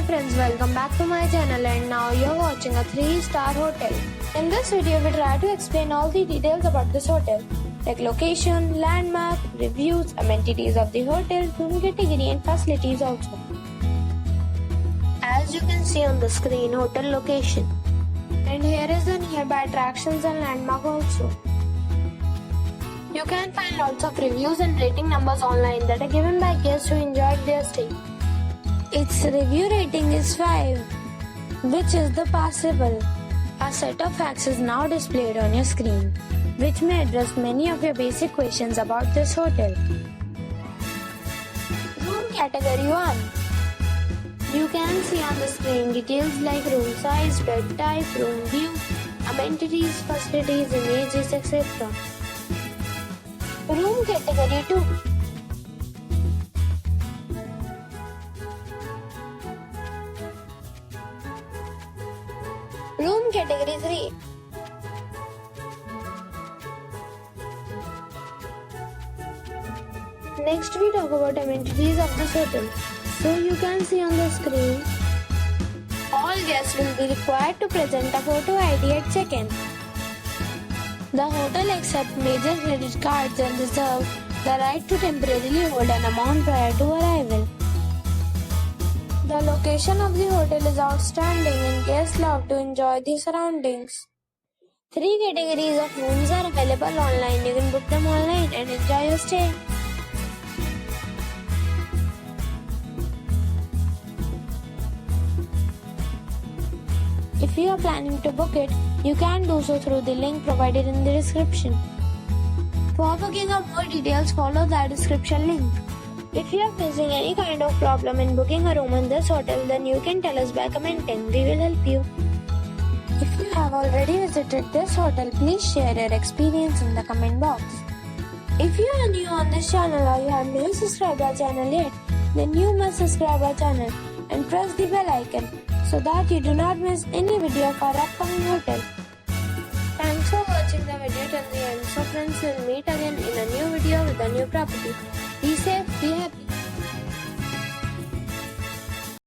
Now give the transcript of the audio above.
Hey friends, welcome back to my channel, and now you're watching a 3-star hotel. In this video, we try to explain all the details about this hotel, like location, landmark, reviews, amenities of the hotel, room category and facilities also. As you can see on the screen, hotel location. And here is the nearby attractions and landmark also. You can find lots of reviews and rating numbers online that are given by guests who enjoyed their stay. Its review rating is 5, which is the passable. A set of facts is now displayed on your screen, which may address many of your basic questions about this hotel. Room category 1. You can see on the screen details like room size, bed type, room view, amenities, facilities, images, etc. Room category 2. Room category 3. Next we talk about amenities of this hotel. So you can see on the screen, all guests will be required to present a photo ID at check-in. The hotel accepts major credit cards and reserves the right to temporarily hold an amount prior to arrival. The location of the hotel is outstanding and guests love to enjoy the surroundings. 3 categories of rooms are available online. You can book them online and enjoy your stay. If you are planning to book it, you can do so through the link provided in the description. For booking or more details, follow the description link. If you are facing any kind of problem in booking a room in this hotel, then you can tell us by commenting. We will help you. If you have already visited this hotel, please share your experience in the comment box. If you are new on this channel or you have not subscribed our channel yet, then you must subscribe our channel and press the bell icon so that you do not miss any video of our upcoming hotel. Thanks for watching the video till the end. So friends, will meet again in a new video with a new property. Be safe, be happy.